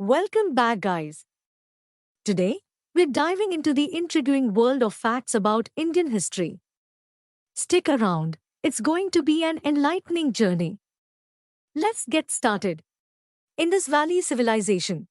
Welcome back, guys. Today, we're diving into the intriguing world of facts about Indian history. Stick around, it's going to be an enlightening journey. Let's get started. Indus Valley Civilization.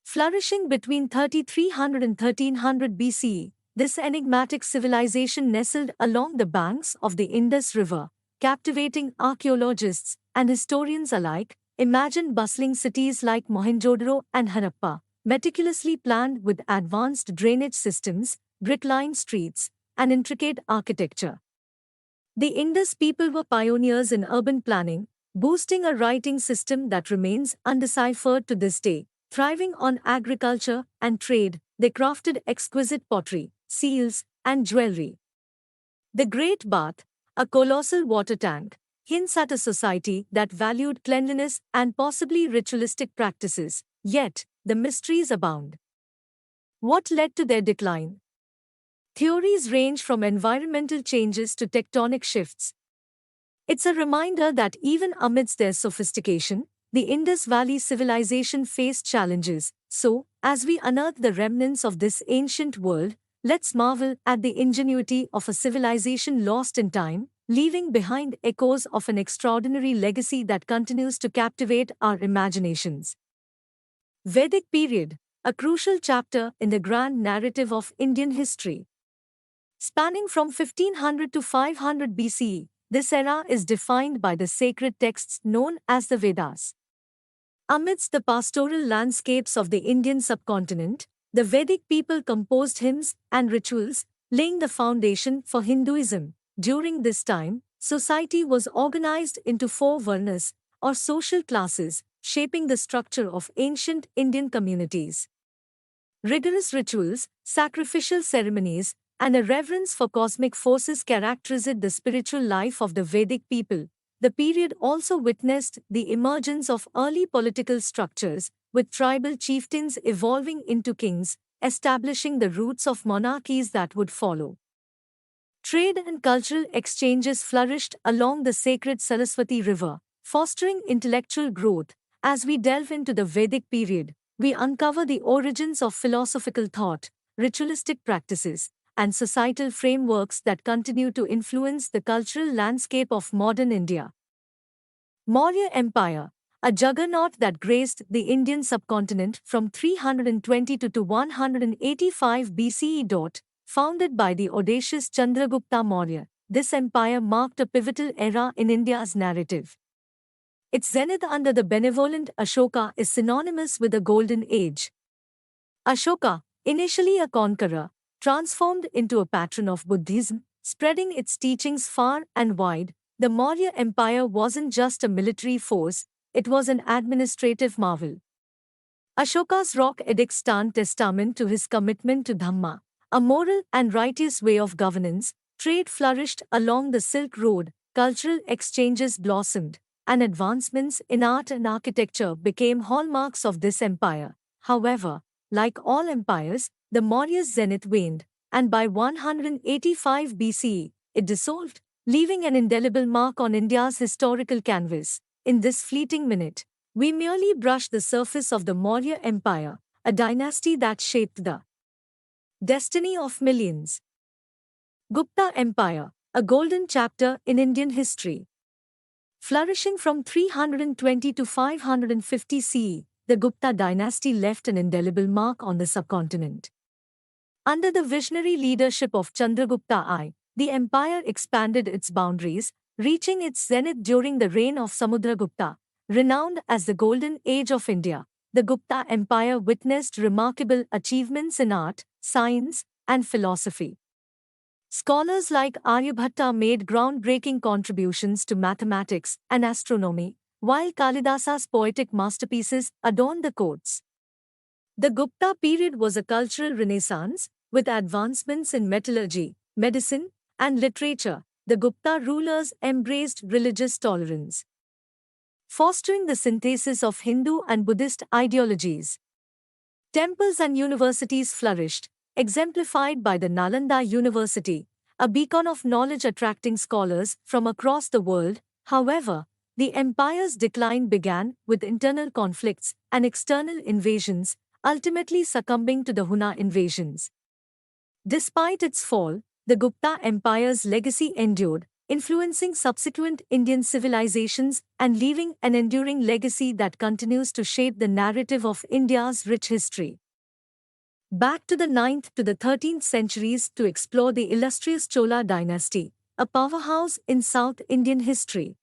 Flourishing between 3300 and 1300 BCE, this enigmatic civilization nestled along the banks of the Indus River, captivating archaeologists and historians alike. Imagine bustling cities like Mohenjo-daro and Harappa, meticulously planned with advanced drainage systems, brick-lined streets, and intricate architecture. The Indus people were pioneers in urban planning, boosting a writing system that remains undeciphered to this day. Thriving on agriculture and trade, they crafted exquisite pottery, seals, and jewelry. The Great Baath, a colossal water tank, hints at a society that valued cleanliness and possibly ritualistic practices, yet the mysteries abound. What led to their decline? Theories range from environmental changes to tectonic shifts. It's a reminder that even amidst their sophistication, the Indus Valley civilization faced challenges. So, as we unearth the remnants of this ancient world, let's marvel at the ingenuity of a civilization lost in time, leaving behind echoes of an extraordinary legacy that continues to captivate our imaginations. Vedic Period, a crucial chapter in the grand narrative of Indian history. Spanning from 1500 to 500 BCE, this era is defined by the sacred texts known as the Vedas. Amidst the pastoral landscapes of the Indian subcontinent, the Vedic people composed hymns and rituals, laying the foundation for Hinduism. During this time, society was organized into four varnas, or social classes, shaping the structure of ancient Indian communities. Rigorous rituals, sacrificial ceremonies, and a reverence for cosmic forces characterized the spiritual life of the Vedic people. The period also witnessed the emergence of early political structures, with tribal chieftains evolving into kings, establishing the roots of monarchies that would follow. Trade and cultural exchanges flourished along the sacred Saraswati River, fostering intellectual growth. As we delve into the Vedic period, we uncover the origins of philosophical thought, ritualistic practices, and societal frameworks that continue to influence the cultural landscape of modern India. Moria Empire, a juggernaut that graced the Indian subcontinent from 320 to 185 BCE. Founded by the audacious Chandragupta Maurya, this empire marked a pivotal era in India's narrative. Its zenith under the benevolent Ashoka is synonymous with a golden age. Ashoka, initially a conqueror, transformed into a patron of Buddhism, spreading its teachings far and wide. The Maurya Empire wasn't just a military force, it was an administrative marvel. Ashoka's rock edicts stand testament to his commitment to Dhamma, a moral and righteous way of governance. Trade flourished along the Silk Road, cultural exchanges blossomed, and advancements in art and architecture became hallmarks of this empire. However, like all empires, the Maurya's zenith waned, and by 185 BCE, it dissolved, leaving an indelible mark on India's historical canvas. In this fleeting minute, we merely brush the surface of the Maurya Empire, a dynasty that shaped the destiny of millions. Gupta Empire, a golden chapter in Indian history. Flourishing from 320 to 550 CE, the Gupta dynasty left an indelible mark on the subcontinent. Under the visionary leadership of Chandragupta I, the empire expanded its boundaries, reaching its zenith during the reign of Samudragupta. Renowned as the Golden Age of India, the Gupta Empire witnessed remarkable achievements in art, science, and philosophy. Scholars like Aryabhatta made groundbreaking contributions to mathematics and astronomy, while Kalidasa's poetic masterpieces adorned the courts. The Gupta period was a cultural renaissance, with advancements in metallurgy, medicine, and literature. The Gupta rulers embraced religious tolerance, fostering the synthesis of Hindu and Buddhist ideologies. Temples and universities flourished, exemplified by the Nalanda University, a beacon of knowledge attracting scholars from across the world. However, The empire's decline began with internal conflicts and external invasions, ultimately succumbing to the Hunna invasions. Despite its fall, the Gupta Empire's legacy endured, influencing subsequent Indian civilizations and leaving an enduring legacy that continues to shape the narrative of India's rich history. Back to the 9th to the 13th centuries to explore the illustrious Chola Dynasty, a powerhouse in South Indian history.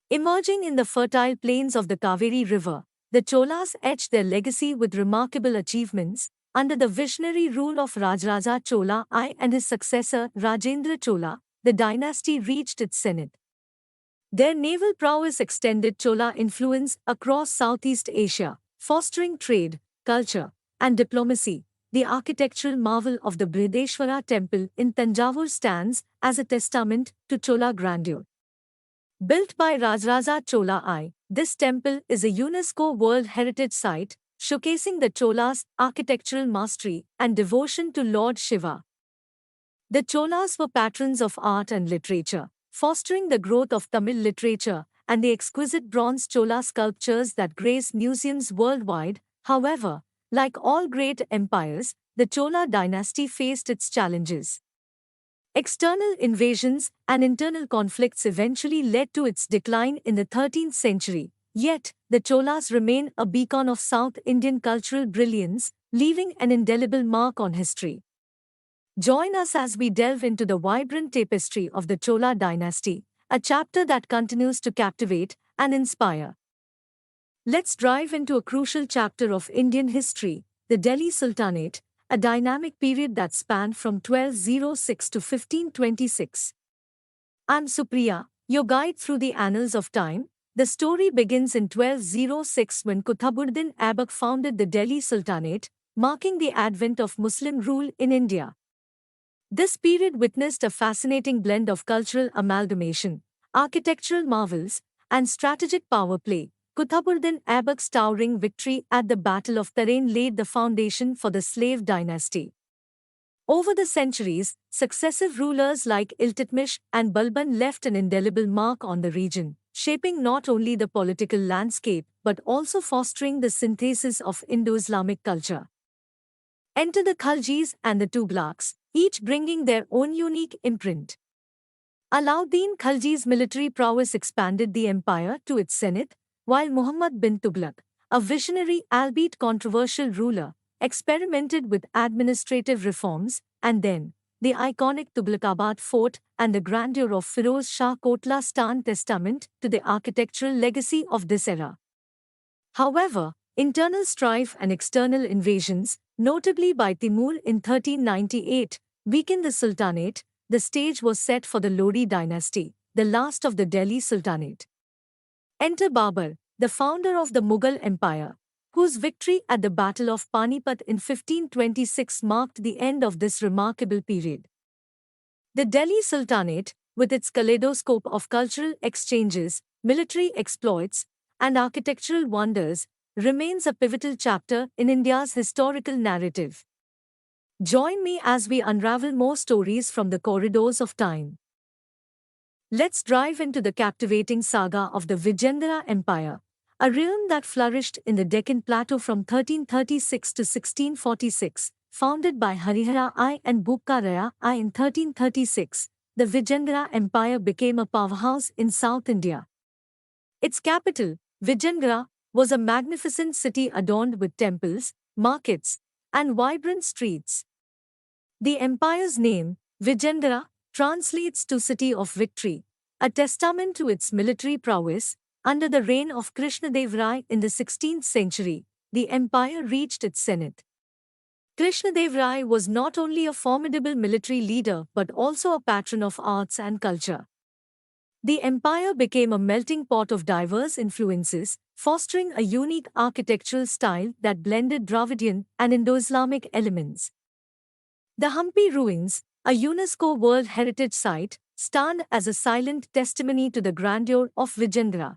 Emerging in the fertile plains of the Kaveri River, the Cholas etched their legacy with remarkable achievements. Under the visionary rule of Rajaraja Chola I and his successor Rajendra Chola, the dynasty reached its zenith. Their naval prowess extended Chola influence across Southeast Asia, fostering trade, culture, and diplomacy. The architectural marvel of the Brihadeshwara temple in Tanjavur stands as a testament to Chola grandeur. Built by Rajaraja Chola I, this temple is a UNESCO World Heritage Site, showcasing the Cholas' architectural mastery and devotion to Lord Shiva. The Cholas were patrons of art and literature, fostering the growth of Tamil literature and the exquisite bronze Chola sculptures that grace museums worldwide. However, like all great empires, the Chola dynasty faced its challenges. External invasions and internal conflicts eventually led to its decline in the 13th century, yet the Cholas remain a beacon of South Indian cultural brilliance, leaving an indelible mark on history. Join us as we delve into the vibrant tapestry of the Chola dynasty, a chapter that continues to captivate and inspire. Let's dive into a crucial chapter of Indian history, the Delhi Sultanate, a dynamic period that spanned from 1206 to 1526. I'm Supriya, your guide through the annals of time. The story begins in 1206 when Qutbuddin Aibak founded the Delhi Sultanate, marking the advent of Muslim rule in India. This period witnessed a fascinating blend of cultural amalgamation, architectural marvels, and strategic power play. Qutbuddin Aibak's towering victory at the Battle of Tarain laid the foundation for the slave dynasty. Over the centuries, successive rulers like Iltutmish and Balban left an indelible mark on the region, shaping not only the political landscape but also fostering the synthesis of Indo-Islamic culture. Enter the Khaljis and the Tughlaqs, each bringing their own unique imprint. Alauddin Khalji's military prowess expanded the empire to its zenith, while Muhammad bin Tughlaq, a visionary albeit controversial ruler, experimented with administrative reforms, and then, the iconic Tughlaqabad fort and the grandeur of Firoz Shah Kotla stand testament to the architectural legacy of this era. However, internal strife and external invasions, notably by Timur in 1398, weakened the Sultanate. The stage was set for the Lodi dynasty, the last of the Delhi Sultanate. Enter Babur, the founder of the Mughal Empire, whose victory at the Battle of Panipat in 1526 marked the end of this remarkable period. The Delhi Sultanate, with its kaleidoscope of cultural exchanges, military exploits, and architectural wonders, remains a pivotal chapter in India's historical narrative. Join me as we unravel more stories from the corridors of time. Let's dive into the captivating saga of the Viendra Empire, a realm that flourished in the Deccan Plateau from 1336 to 1646, founded by Harihara I and Bhupka Raya I in 1336. The Viendra Empire became a powerhouse in South India. Its capital, Viendra, was a magnificent city adorned with temples, markets, and vibrant streets. The empire's name, Viendra, translates to City of Victory, a testament to its military prowess. Under the reign of Krishnadev Rai in the 16th century, the empire reached its zenith. Krishnadev Rai was not only a formidable military leader but also a patron of arts and culture. The empire became a melting pot of diverse influences, fostering a unique architectural style that blended Dravidian and Indo-Islamic elements. The Hampi ruins, a UNESCO World Heritage Site, stand as a silent testimony to the grandeur of Viendra.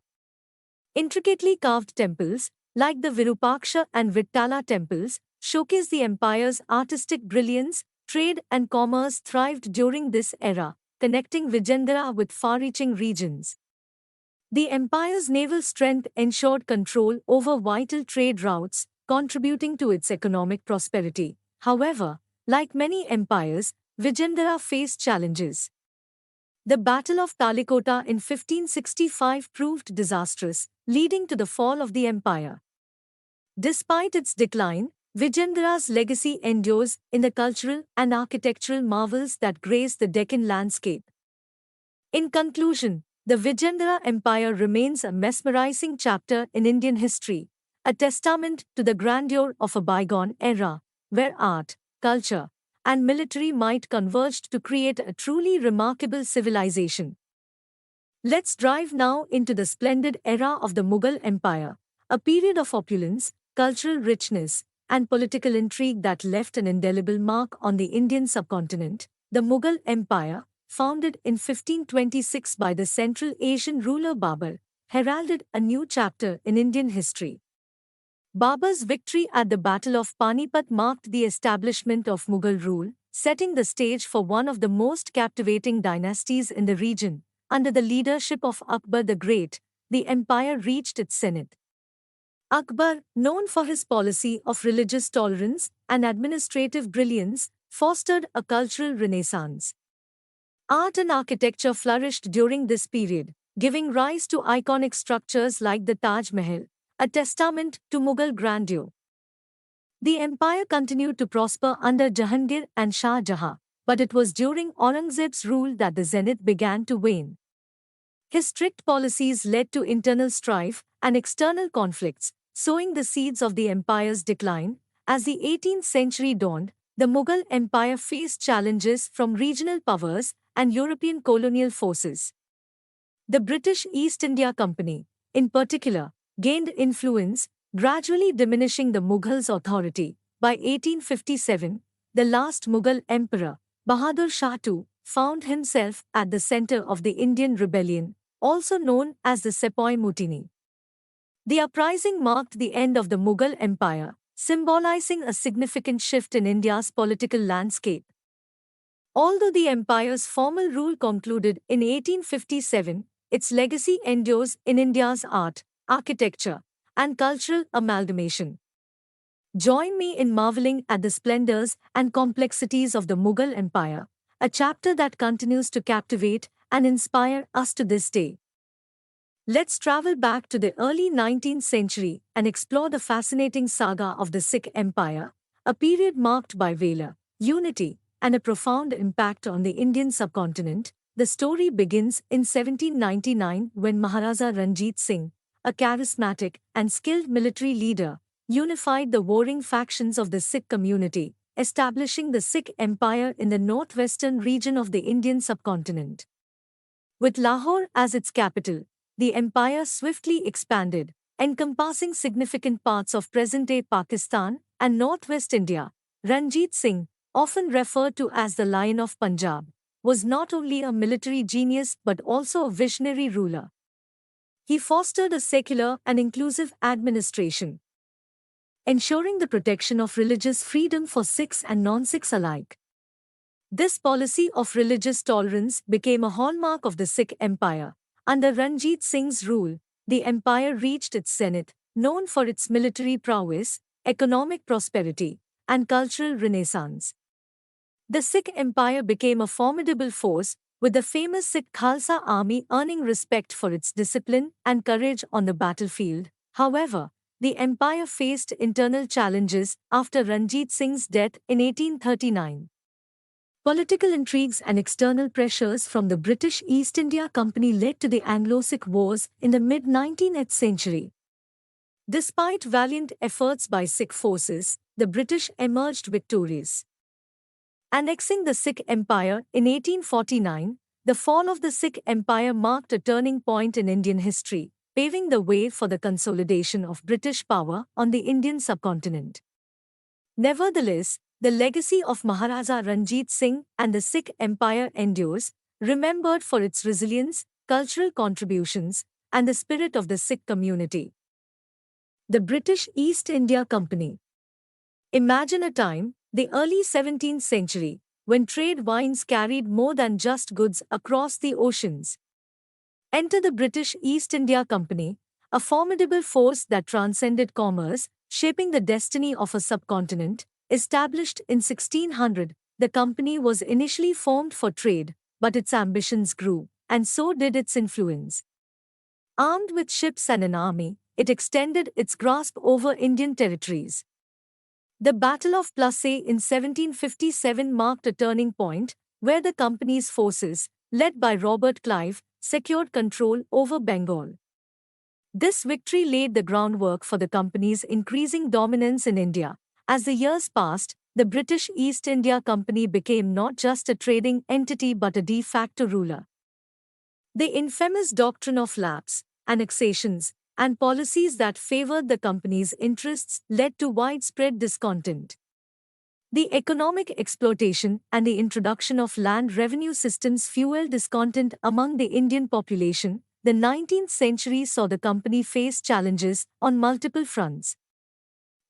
Intricately carved temples, like the Virupaksha and Vittala temples, showcase the empire's artistic brilliance. Trade and commerce thrived during this era, connecting Viendra with far-reaching regions. The empire's naval strength ensured control over vital trade routes, contributing to its economic prosperity. However, like many empires, Vigendra faced challenges. The Battle of Talikota in 1565 proved disastrous, leading to the fall of the empire. Despite its decline, Vijendra's legacy endures in the cultural and architectural marvels that grace the Deccan landscape. In conclusion, the Vigendra Empire remains a mesmerizing chapter in Indian history, a testament to the grandeur of a bygone era, where art, culture, and military might converged to create a truly remarkable civilization. Let's dive now into the splendid era of the Mughal Empire, a period of opulence, cultural richness, and political intrigue that left an indelible mark on the Indian subcontinent. The Mughal Empire, founded in 1526 by the Central Asian ruler Babur, heralded a new chapter in Indian history. Babur's victory at the Battle of Panipat marked the establishment of Mughal rule, setting the stage for one of the most captivating dynasties in the region. Under the leadership of Akbar the Great, the empire reached its zenith. Akbar, known for his policy of religious tolerance and administrative brilliance, fostered a cultural renaissance. Art and architecture flourished during this period, giving rise to iconic structures like the Taj Mahal, a testament to Mughal grandeur. The empire continued to prosper under Jahangir and Shah Jahan, but it was during Aurangzeb's rule that the zenith began to wane. His strict policies led to internal strife and external conflicts, sowing the seeds of the empire's decline. As the 18th century dawned, the Mughal Empire faced challenges from regional powers and European colonial forces. The British East India Company, in particular, gained influence, gradually diminishing the Mughals' authority. By 1857, the last Mughal emperor, Bahadur Shah II, found himself at the center of the Indian Rebellion, also known as the Sepoy Mutiny. The uprising marked the end of the Mughal Empire, symbolizing a significant shift in India's political landscape. Although the empire's formal rule concluded in 1857, its legacy endures in India's art, architecture, and cultural amalgamation. Join me in marveling at the splendors and complexities of the Mughal Empire, a chapter that continues to captivate and inspire us to this day. Let's travel back to the early 19th century and explore the fascinating saga of the Sikh Empire, a period marked by valor, unity, and a profound impact on the Indian subcontinent. The story begins in 1799 when Maharaja Ranjit Singh, a charismatic and skilled military leader, unified the warring factions of the Sikh community, establishing the Sikh Empire in the northwestern region of the Indian subcontinent. With Lahore as its capital, the empire swiftly expanded, encompassing significant parts of present-day Pakistan and northwest India. Ranjit Singh, often referred to as the Lion of Punjab, was not only a military genius but also a visionary ruler. He fostered a secular and inclusive administration, ensuring the protection of religious freedom for Sikhs and non-Sikhs alike. This policy of religious tolerance became a hallmark of the Sikh Empire. Under Ranjit Singh's rule, the empire reached its zenith, known for its military prowess, economic prosperity, and cultural renaissance. The Sikh Empire became a formidable force, with the famous Sikh Khalsa army earning respect for its discipline and courage on the battlefield. However, the empire faced internal challenges after Ranjit Singh's death in 1839. Political intrigues and external pressures from the British East India Company led to the Anglo-Sikh Wars in the mid-19th century. Despite valiant efforts by Sikh forces, the British emerged victorious. Annexing the Sikh Empire in 1849, the fall of the Sikh Empire marked a turning point in Indian history, paving the way for the consolidation of British power on the Indian subcontinent. Nevertheless, the legacy of Maharaja Ranjit Singh and the Sikh Empire endures, remembered for its resilience, cultural contributions, and the spirit of the Sikh community. The British East India Company. Imagine a time, the early 17th century, when trade winds carried more than just goods across the oceans. Enter the British East India Company, a formidable force that transcended commerce, shaping the destiny of a subcontinent. Established in 1600, the company was initially formed for trade, but its ambitions grew, and so did its influence. Armed with ships and an army, it extended its grasp over Indian territories. The Battle of Plassey in 1757 marked a turning point, where the company's forces, led by Robert Clive, secured control over Bengal. This victory laid the groundwork for the company's increasing dominance in India. As the years passed, the British East India Company became not just a trading entity but a de facto ruler. The infamous doctrine of lapse, annexations, and policies that favored the company's interests led to widespread discontent. The economic exploitation and the introduction of land revenue systems fueled discontent among the Indian population. The 19th century saw the company face challenges on multiple fronts.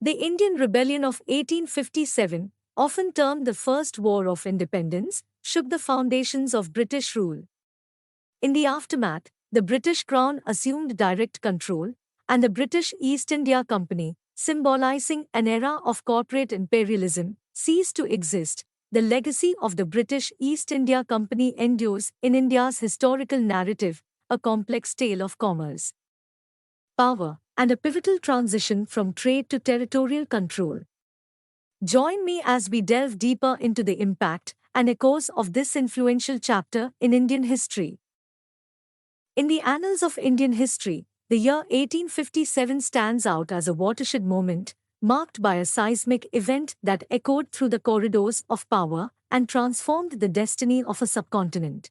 The Indian Rebellion of 1857, often termed the First War of Independence, shook the foundations of British rule. In the aftermath, the British Crown assumed direct control, and the British East India Company, symbolizing an era of corporate imperialism, ceased to exist. The legacy of the British East India Company endures in India's historical narrative, a complex tale of commerce, power, and a pivotal transition from trade to territorial control. Join me as we delve deeper into the impact and echoes of this influential chapter in Indian history. In the annals of Indian history, the year 1857 stands out as a watershed moment, marked by a seismic event that echoed through the corridors of power and transformed the destiny of a subcontinent.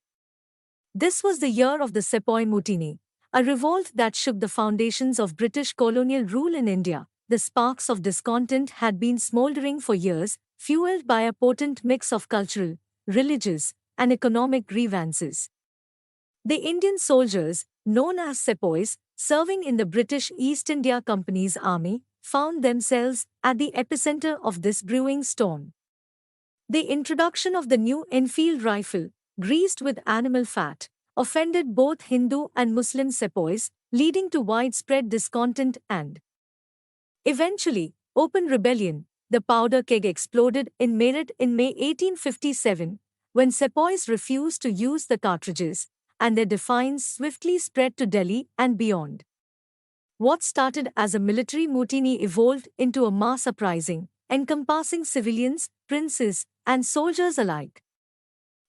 This was the year of the Sepoy Mutiny, a revolt that shook the foundations of British colonial rule in India. The sparks of discontent had been smoldering for years, fueled by a potent mix of cultural, religious, and economic grievances. The Indian soldiers, known as sepoys, serving in the British East India Company's army, found themselves at the epicenter of this brewing storm. The introduction of the new Enfield rifle, greased with animal fat, offended both Hindu and Muslim sepoys, leading to widespread discontent and, eventually, open rebellion. The powder keg exploded in Meerut in May 1857, when sepoys refused to use the cartridges, and their defiance swiftly spread to Delhi and beyond. What started as a military mutiny evolved into a mass uprising, encompassing civilians, princes, and soldiers alike.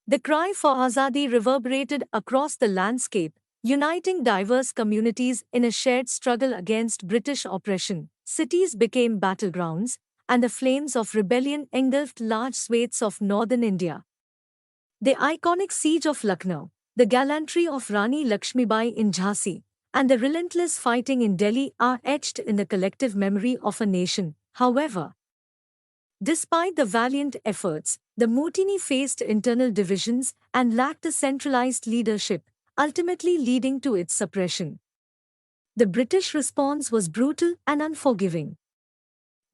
The cry for Azadi reverberated across the landscape, uniting diverse communities in a shared struggle against British oppression. Cities became battlegrounds, and the flames of rebellion engulfed large swathes of northern India. The iconic siege of Lucknow, the gallantry of Rani Lakshmibai in Jhansi, and the relentless fighting in Delhi are etched in the collective memory of a nation. However, despite the valiant efforts, the mutiny faced internal divisions and lacked a centralized leadership, ultimately leading to its suppression. The British response was brutal and unforgiving.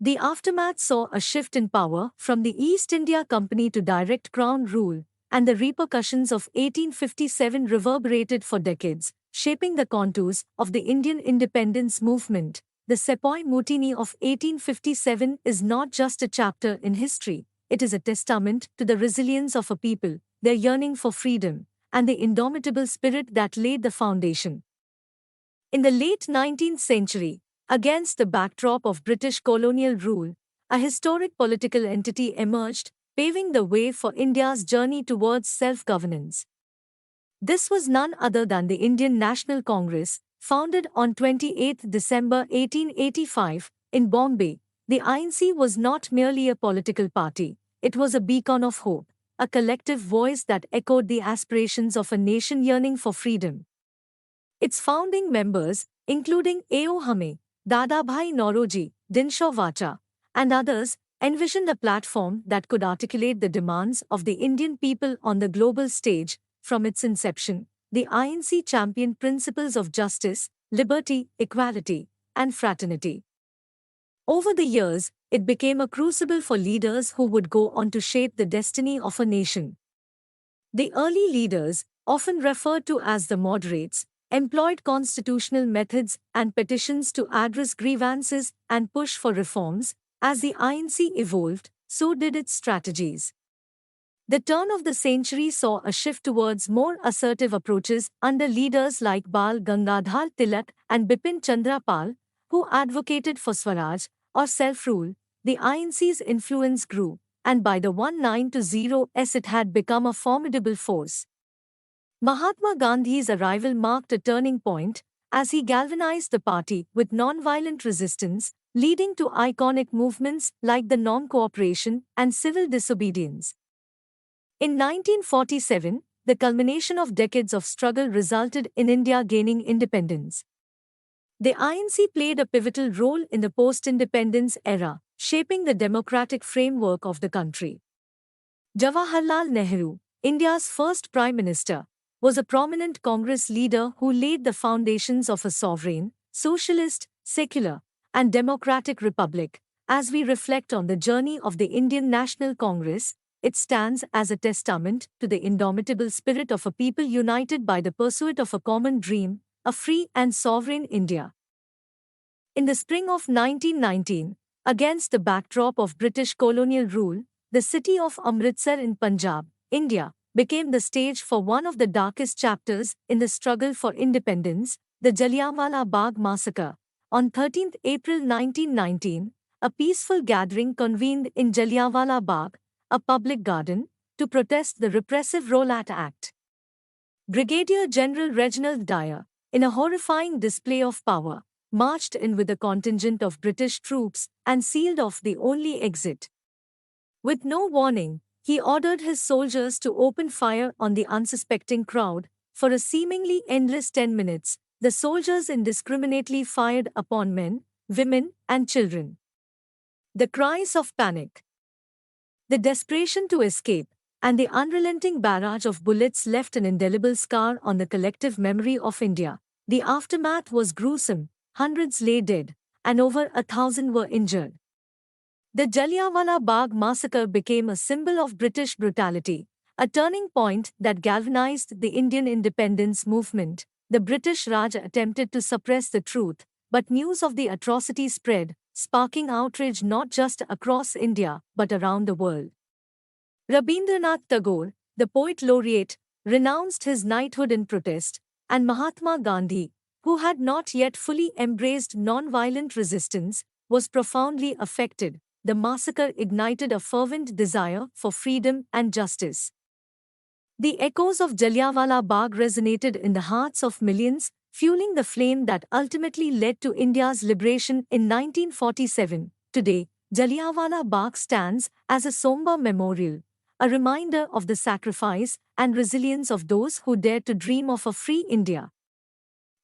The aftermath saw a shift in power from the East India Company to direct Crown rule, and the repercussions of 1857 reverberated for decades, shaping the contours of the Indian independence movement. The Sepoy Mutiny of 1857 is not just a chapter in history, it is a testament to the resilience of a people, their yearning for freedom, and the indomitable spirit that laid the foundation. In the late 19th century, against the backdrop of British colonial rule, a historic political entity emerged, paving the way for India's journey towards self-governance. This was none other than the Indian National Congress, founded on 28 December 1885 in Bombay. The INC was not merely a political party, it was a beacon of hope, a collective voice that echoed the aspirations of a nation yearning for freedom. Its founding members, including A.O. Hame, Dadabhai Nauroji, Dinshaw Vacha, and others, envisioned a platform that could articulate the demands of the Indian people on the global stage. From its inception, the INC championed principles of justice, liberty, equality, and fraternity. Over the years, it became a crucible for leaders who would go on to shape the destiny of a nation. The early leaders, often referred to as the moderates, employed constitutional methods and petitions to address grievances and push for reforms. As the INC evolved, so did its strategies. The turn of the century saw a shift towards more assertive approaches under leaders like Bal Gangadhar Tilak and Bipin Chandra Pal, who advocated for Swaraj, or self-rule. The INC's influence grew, and by the 1920s it had become a formidable force. Mahatma Gandhi's arrival marked a turning point, as he galvanized the party with non-violent resistance, leading to iconic movements like the non-cooperation and civil disobedience. In 1947, the culmination of decades of struggle resulted in India gaining independence. The INC played a pivotal role in the post-independence era, shaping the democratic framework of the country. Jawaharlal Nehru, India's first Prime Minister, was a prominent Congress leader who laid the foundations of a sovereign, socialist, secular, and democratic republic. As we reflect on the journey of the Indian National Congress, it stands as a testament to the indomitable spirit of a people united by the pursuit of a common dream, a free and sovereign India. In the spring of 1919, against the backdrop of British colonial rule, the city of Amritsar in Punjab, India, became the stage for one of the darkest chapters in the struggle for independence, the Jallianwala Bagh massacre. On 13 April 1919, a peaceful gathering convened in Jallianwala Bagh, a public garden, to protest the repressive Rowlatt Act. Brigadier General Reginald Dyer, in a horrifying display of power, marched in with a contingent of British troops and sealed off the only exit. With no warning, he ordered his soldiers to open fire on the unsuspecting crowd. For a seemingly endless 10 minutes, the soldiers indiscriminately fired upon men, women, and children. The cries of panic, the desperation to escape, and the unrelenting barrage of bullets left an indelible scar on the collective memory of India. The aftermath was gruesome. Hundreds lay dead, and over 1,000 were injured. The Jallianwala Bagh massacre became a symbol of British brutality, a turning point that galvanized the Indian independence movement. The British Raj attempted to suppress the truth, but news of the atrocity spread, sparking outrage not just across India but around the world. Rabindranath Tagore, the poet laureate, renounced his knighthood in protest, and Mahatma Gandhi, who had not yet fully embraced non-violent resistance, was profoundly affected. The massacre ignited a fervent desire for freedom and justice. The echoes of Jallianwala Bagh resonated in the hearts of millions, fueling the flame that ultimately led to India's liberation in 1947. Today, Jallianwala Bagh stands as a somber memorial, a reminder of the sacrifice and resilience of those who dared to dream of a free India.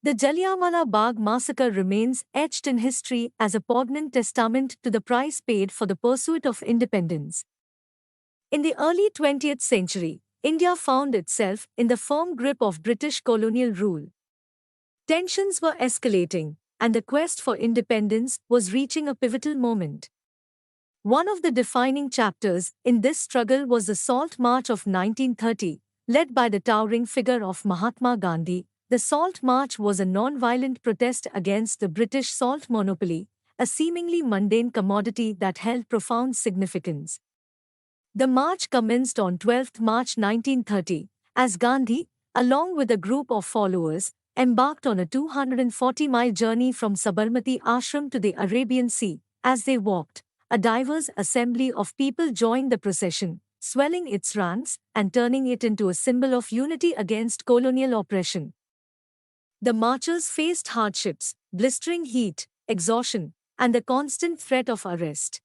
The Jallianwala Bagh massacre remains etched in history as a poignant testament to the price paid for the pursuit of independence. In the early 20th century, India found itself in the firm grip of British colonial rule. Tensions were escalating, and the quest for independence was reaching a pivotal moment. One of the defining chapters in this struggle was the Salt March of 1930, led by the towering figure of Mahatma Gandhi. The Salt March was a non-violent protest against the British salt monopoly, a seemingly mundane commodity that held profound significance. The march commenced on 12 March 1930, as Gandhi, along with a group of followers, embarked on a 240-mile journey from Sabarmati Ashram to the Arabian Sea. As they walked, a diverse assembly of people joined the procession, swelling its ranks and turning it into a symbol of unity against colonial oppression. The marchers faced hardships, blistering heat, exhaustion, and the constant threat of arrest.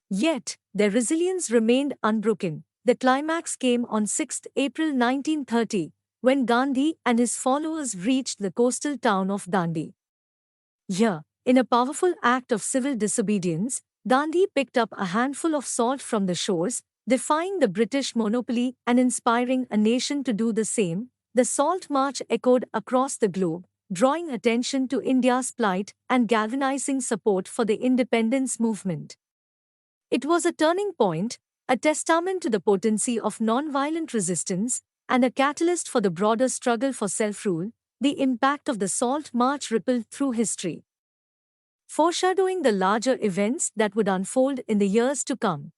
Yet, their resilience remained unbroken. The climax came on 6 April 1930, when Gandhi and his followers reached the coastal town of Dandi. Here, in a powerful act of civil disobedience, Gandhi picked up a handful of salt from the shores, defying the British monopoly and inspiring a nation to do the same. The Salt March echoed across the globe, drawing attention to India's plight and galvanizing support for the independence movement. It was a turning point, a testament to the potency of non-violent resistance, and a catalyst for the broader struggle for self-rule. the impact of the Salt March rippled through history, foreshadowing the larger events that would unfold in the years to come.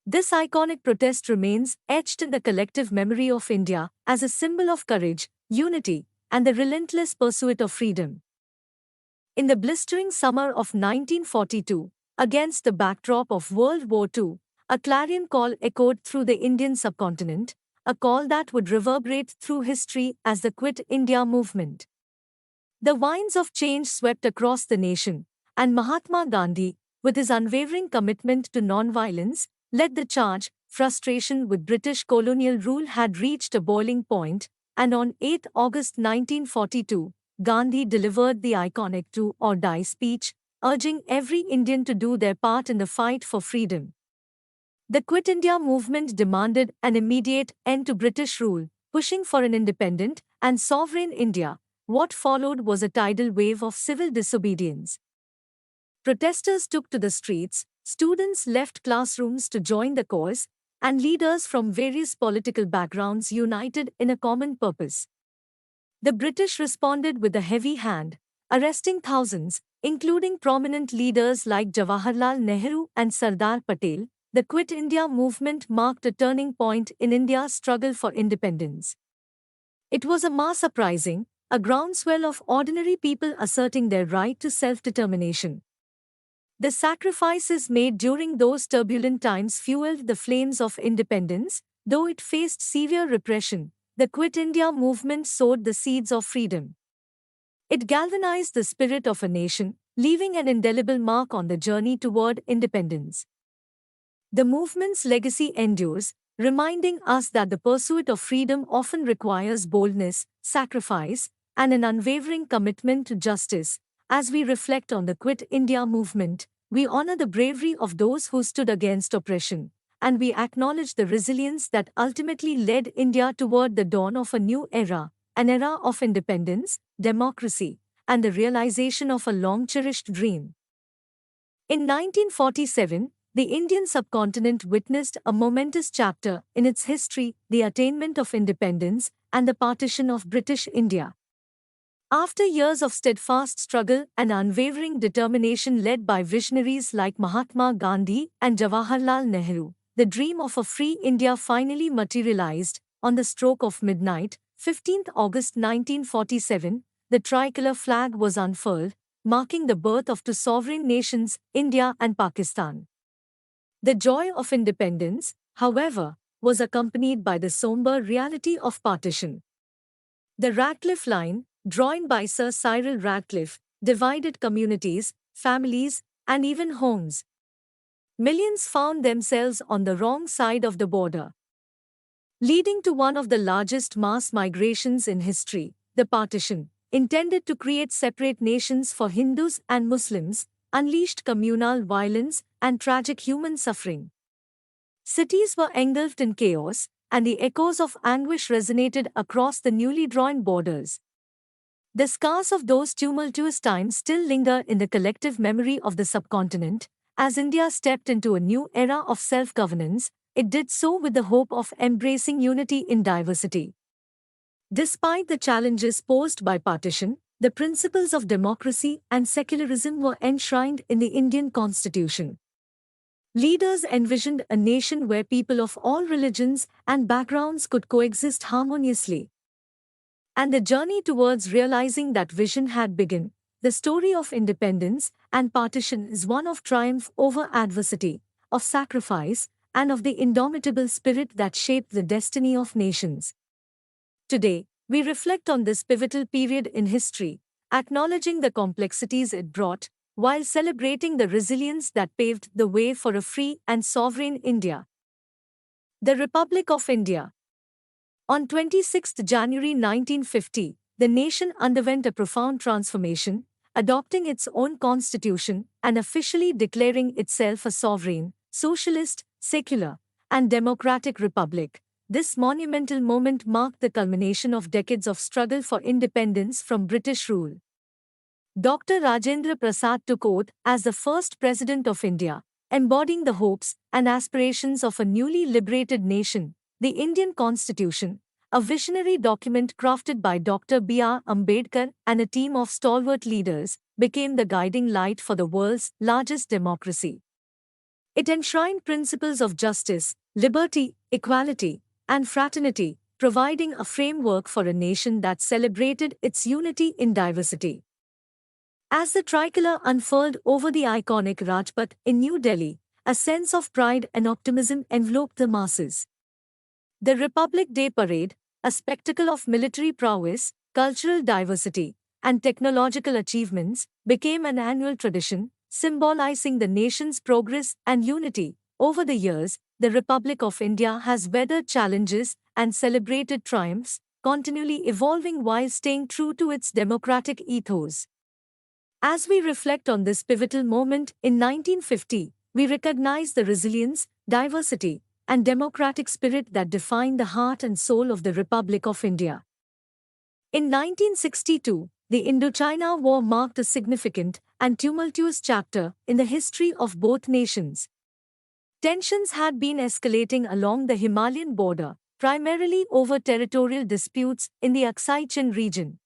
This iconic protest remains etched in the collective memory of India as a symbol of courage, unity, and the relentless pursuit of freedom. In the blistering summer of 1942, against the backdrop of World War II, a clarion call echoed through the Indian subcontinent, a call that would reverberate through history as the Quit India movement. The winds of change swept across the nation, and Mahatma Gandhi, with his unwavering commitment to non-violence, led the charge. Frustration with British colonial rule had reached a boiling point, and on 8 August 1942, Gandhi delivered the iconic "Do or Die" speech, urging every Indian to do their part in the fight for freedom. The Quit India movement demanded an immediate end to British rule, pushing for an independent and sovereign India. What followed was a tidal wave of civil disobedience. Protesters took to the streets, students left classrooms to join the cause, and leaders from various political backgrounds united in a common purpose. The British responded with a heavy hand, arresting thousands, including prominent leaders like Jawaharlal Nehru and Sardar Patel. The Quit India movement marked a turning point in India's struggle for independence. It was a mass uprising, a groundswell of ordinary people asserting their right to self-determination. The sacrifices made during those turbulent times fueled the flames of independence. Though it faced severe repression, the Quit India movement sowed the seeds of freedom. It galvanized the spirit of a nation, leaving an indelible mark on the journey toward independence. The movement's legacy endures, reminding us that the pursuit of freedom often requires boldness, sacrifice, and an unwavering commitment to justice. As we reflect on the Quit India movement, we honor the bravery of those who stood against oppression, and we acknowledge the resilience that ultimately led India toward the dawn of a new era, an era of independence, democracy, and the realization of a long-cherished dream. In 1947, the Indian subcontinent witnessed a momentous chapter in its history, the attainment of independence and the partition of British India. After years of steadfast struggle and unwavering determination led by visionaries like Mahatma Gandhi and Jawaharlal Nehru, the dream of a free India finally materialized. On the stroke of midnight, 15th August 1947, the tricolour flag was unfurled, marking the birth of two sovereign nations, India and Pakistan. The joy of independence, however, was accompanied by the sombre reality of partition. The Radcliffe Line, drawn by Sir Cyril Radcliffe, divided communities, families, and even homes. Millions found themselves on the wrong side of the border, leading to one of the largest mass migrations in history. The partition, intended to create separate nations for Hindus and Muslims, unleashed communal violence and tragic human suffering. Cities were engulfed in chaos, and the echoes of anguish resonated across the newly drawn borders. The scars of those tumultuous times still linger in the collective memory of the subcontinent. As India stepped into a new era of self-governance, it did so with the hope of embracing unity in diversity. Despite the challenges posed by partition, the principles of democracy and secularism were enshrined in the Indian constitution. Leaders envisioned a nation where people of all religions and backgrounds could coexist harmoniously. And the journey towards realizing that vision had begun. The story of independence and partition is one of triumph over adversity, of sacrifice, and of the indomitable spirit that shaped the destiny of nations. Today, we reflect on this pivotal period in history, acknowledging the complexities it brought, while celebrating the resilience that paved the way for a free and sovereign India. The Republic of India. On 26 January 1950, the nation underwent a profound transformation, adopting its own constitution and officially declaring itself a sovereign, socialist, secular, and democratic republic. This monumental moment marked the culmination of decades of struggle for independence from British rule. Dr. Rajendra Prasad took oath as the first President of India, embodying the hopes and aspirations of a newly liberated nation. The Indian Constitution, a visionary document crafted by Dr. B.R. Ambedkar and a team of stalwart leaders, became the guiding light for the world's largest democracy. It enshrined principles of justice, liberty, equality, and fraternity, providing a framework for a nation that celebrated its unity in diversity. As the tricolour unfurled over the iconic Rajpath in New Delhi, a sense of pride and optimism enveloped the masses. The Republic Day Parade, a spectacle of military prowess, cultural diversity, and technological achievements, became an annual tradition, symbolizing the nation's progress and unity. Over the years, the Republic of India has weathered challenges and celebrated triumphs, continually evolving while staying true to its democratic ethos. As we reflect on this pivotal moment in 1950, we recognize the resilience, diversity, and democratic spirit that define the heart and soul of the Republic of India. In 1962, the IndoChina War marked a significant and tumultuous chapter in the history of both nations. Tensions had been escalating along the Himalayan border, primarily over territorial disputes in the Aksai Chin region.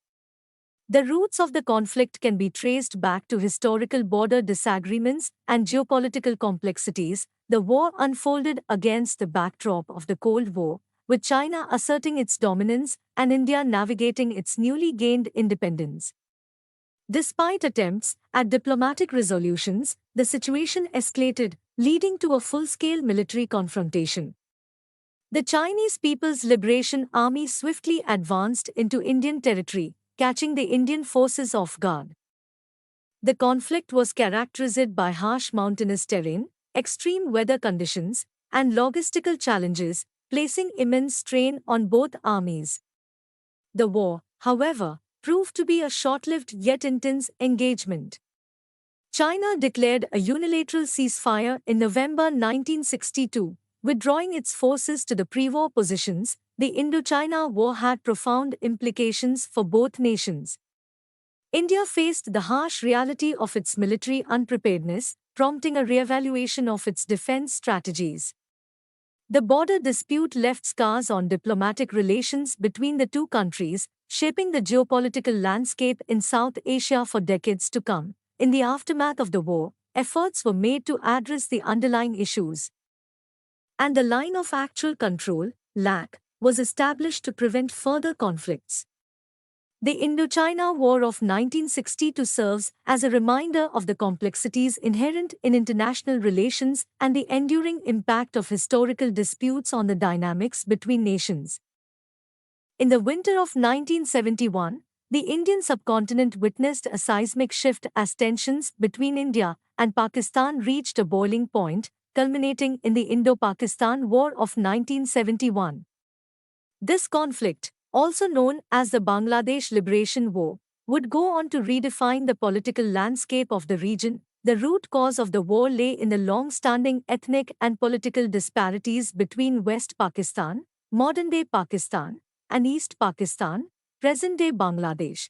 The roots of the conflict can be traced back to historical border disagreements and geopolitical complexities. The war unfolded against the backdrop of the Cold War, with China asserting its dominance and India navigating its newly gained independence. Despite attempts at diplomatic resolutions, the situation escalated, leading to a full-scale military confrontation. The Chinese People's Liberation Army swiftly advanced into Indian territory, catching the Indian forces off guard. The conflict was characterized by harsh mountainous terrain, extreme weather conditions, and logistical challenges, placing immense strain on both armies. The war, however, proved to be a short-lived yet intense engagement. China declared a unilateral ceasefire in November 1962, withdrawing its forces to the pre-war positions. The Indochina War had profound implications for both nations. India faced the harsh reality of its military unpreparedness, prompting a re-evaluation of its defense strategies. The border dispute left scars on diplomatic relations between the two countries, shaping the geopolitical landscape in South Asia for decades to come. In the aftermath of the war, efforts were made to address the underlying issues, and the line of actual control, LAC, was established to prevent further conflicts. The Indochina War of 1962 serves as a reminder of the complexities inherent in international relations and the enduring impact of historical disputes on the dynamics between nations. In the winter of 1971, the Indian subcontinent witnessed a seismic shift as tensions between India and Pakistan reached a boiling point, culminating in the Indo-Pakistan War of 1971. This conflict, also known as the Bangladesh Liberation War, would go on to redefine the political landscape of the region. The root cause of the war lay in the long-standing ethnic and political disparities between West Pakistan, modern-day Pakistan, and East Pakistan, present-day Bangladesh.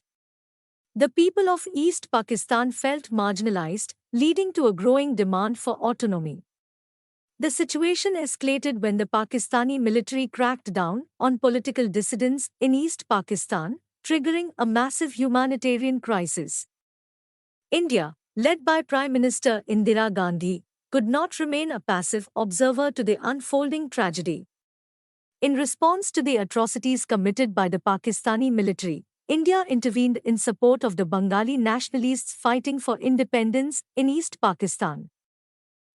The people of East Pakistan felt marginalized, leading to a growing demand for autonomy. The situation escalated when the Pakistani military cracked down on political dissidents in East Pakistan, triggering a massive humanitarian crisis. India, led by Prime Minister Indira Gandhi, could not remain a passive observer to the unfolding tragedy. In response to the atrocities committed by the Pakistani military, India intervened in support of the Bengali nationalists fighting for independence in East Pakistan.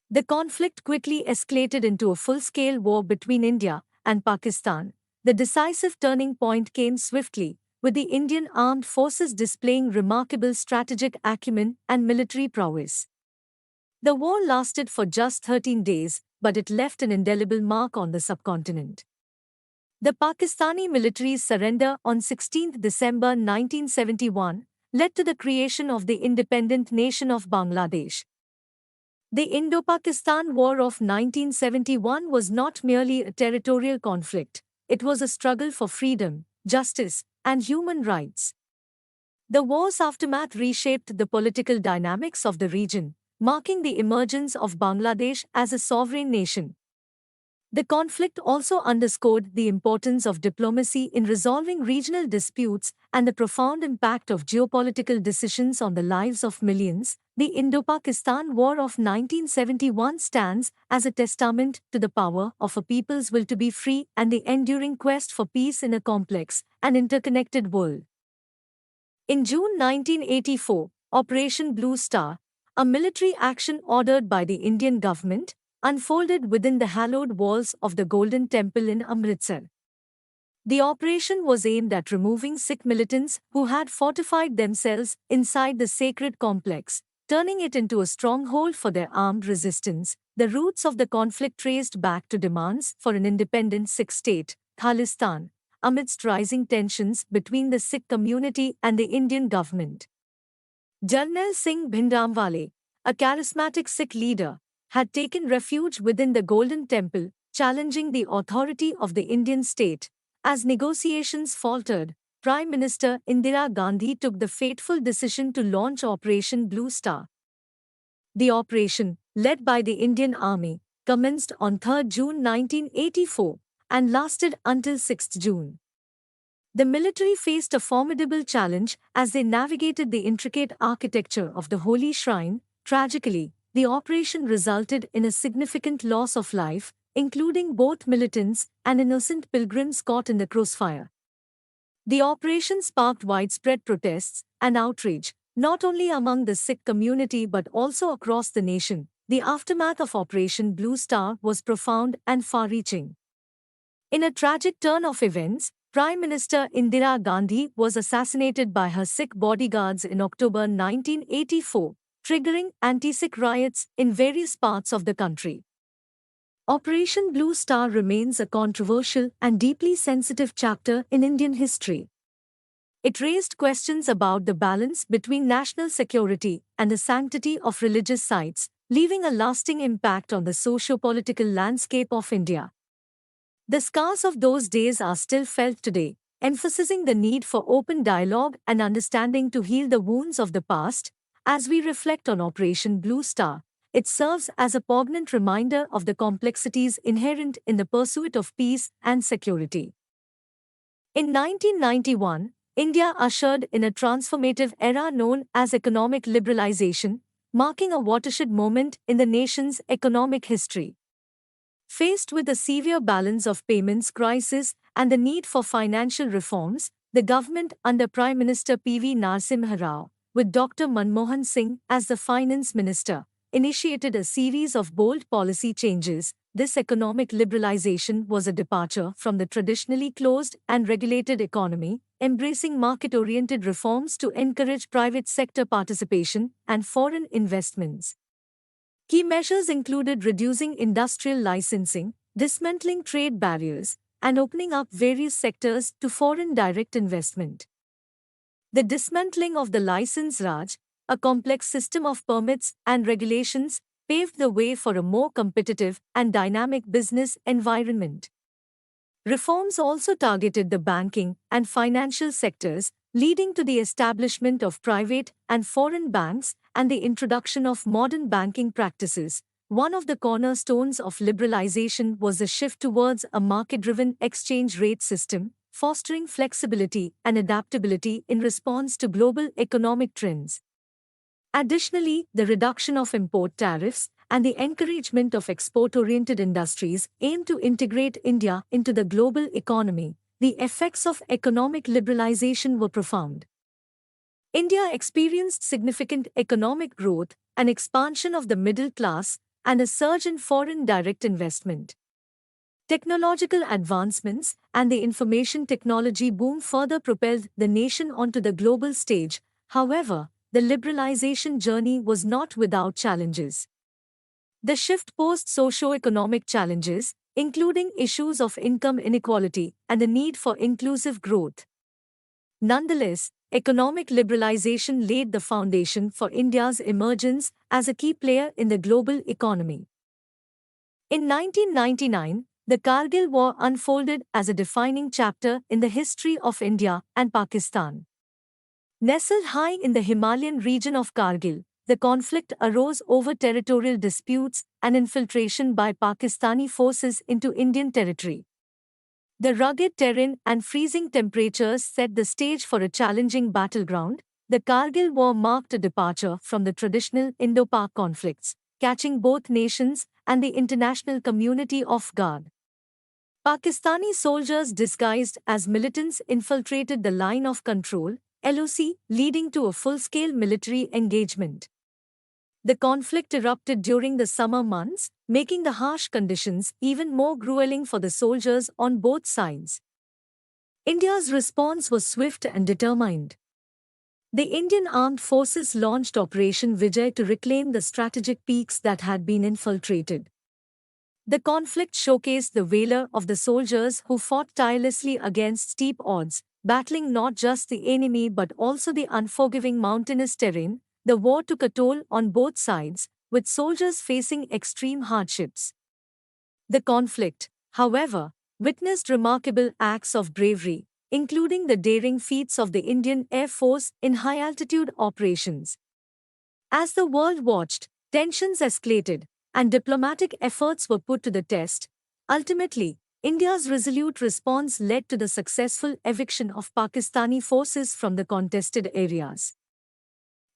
The conflict quickly escalated into a full-scale war between India and Pakistan. The decisive turning point came swiftly, with the Indian armed forces displaying remarkable strategic acumen and military prowess. The war lasted for just 13 days, but it left an indelible mark on the subcontinent. The Pakistani military's surrender on 16 December 1971 led to the creation of the independent nation of Bangladesh. The Indo-Pakistan War of 1971 was not merely a territorial conflict, it was a struggle for freedom, justice, and human rights. The war's aftermath reshaped the political dynamics of the region, marking the emergence of Bangladesh as a sovereign nation. The conflict also underscored the importance of diplomacy in resolving regional disputes and the profound impact of geopolitical decisions on the lives of millions. The Indo-Pakistan War of 1971 stands as a testament to the power of a people's will to be free and the enduring quest for peace in a complex and interconnected world. In June 1984, Operation Blue Star, a military action ordered by the Indian government, unfolded within the hallowed walls of the Golden Temple in Amritsar. The operation was aimed at removing Sikh militants who had fortified themselves inside the sacred complex, turning it into a stronghold for their armed resistance. The roots of the conflict traced back to demands for an independent Sikh state, Khalistan, amidst rising tensions between the Sikh community and the Indian government. Jarnail Singh Bhindranwale, a charismatic Sikh leader, had taken refuge within the Golden Temple, challenging the authority of the Indian state. As negotiations faltered, Prime Minister Indira Gandhi took the fateful decision to launch Operation Blue Star. The operation, led by the Indian Army, commenced on 3 June 1984 and lasted until 6 June. The military faced a formidable challenge as they navigated the intricate architecture of the holy shrine. Tragically, the operation resulted in a significant loss of life, including both militants and innocent pilgrims caught in the crossfire. The operation sparked widespread protests and outrage, not only among the Sikh community but also across the nation. The aftermath of Operation Blue Star was profound and far-reaching. In a tragic turn of events, Prime Minister Indira Gandhi was assassinated by her Sikh bodyguards in October 1984, triggering anti-Sikh riots in various parts of the country. Operation Blue Star remains a controversial and deeply sensitive chapter in Indian history. It raised questions about the balance between national security and the sanctity of religious sites, leaving a lasting impact on the socio-political landscape of India. The scars of those days are still felt today, emphasizing the need for open dialogue and understanding to heal the wounds of the past. As we reflect on Operation Blue Star, it serves as a poignant reminder of the complexities inherent in the pursuit of peace and security. In 1991, India ushered in a transformative era known as economic liberalization, marking a watershed moment in the nation's economic history. Faced with a severe balance of payments crisis and the need for financial reforms, the government under Prime Minister P.V. Narasimha Rao, with Dr. Manmohan Singh as the finance minister, initiated a series of bold policy changes. This economic liberalization was a departure from the traditionally closed and regulated economy, embracing market-oriented reforms to encourage private sector participation and foreign investments. Key measures included reducing industrial licensing, dismantling trade barriers, and opening up various sectors to foreign direct investment. The dismantling of the License Raj, a complex system of permits and regulations, paved the way for a more competitive and dynamic business environment. Reforms also targeted the banking and financial sectors, leading to the establishment of private and foreign banks and the introduction of modern banking practices. One of the cornerstones of liberalization was the shift towards a market-driven exchange rate system, fostering flexibility and adaptability in response to global economic trends. Additionally, the reduction of import tariffs and the encouragement of export-oriented industries aimed to integrate India into the global economy. The effects of economic liberalization were profound. India experienced significant economic growth, an expansion of the middle class, and a surge in foreign direct investment. Technological advancements and the information technology boom further propelled the nation onto the global stage. However, the liberalization journey was not without challenges. The shift posed socio-economic challenges, including issues of income inequality and the need for inclusive growth. Nonetheless, economic liberalization laid the foundation for India's emergence as a key player in the global economy. In 1999, the Kargil War unfolded as a defining chapter in the history of India and Pakistan. Nestled high in the Himalayan region of Kargil, the conflict arose over territorial disputes and infiltration by Pakistani forces into Indian territory. The rugged terrain and freezing temperatures set the stage for a challenging battleground. The Kargil War marked a departure from the traditional Indo-Pak conflicts, catching both nations and the international community off guard. Pakistani soldiers disguised as militants infiltrated the line of control, LOC, leading to a full-scale military engagement. The conflict erupted during the summer months, making the harsh conditions even more grueling for the soldiers on both sides. India's response was swift and determined. The Indian Armed Forces launched Operation Vijay to reclaim the strategic peaks that had been infiltrated. The conflict showcased the valor of the soldiers who fought tirelessly against steep odds, battling not just the enemy but also the unforgiving mountainous terrain. The war took a toll on both sides, with soldiers facing extreme hardships. The conflict, however, witnessed remarkable acts of bravery, including the daring feats of the Indian Air Force in high-altitude operations. As the world watched, tensions escalated, and diplomatic efforts were put to the test. Ultimately, India's resolute response led to the successful eviction of Pakistani forces from the contested areas.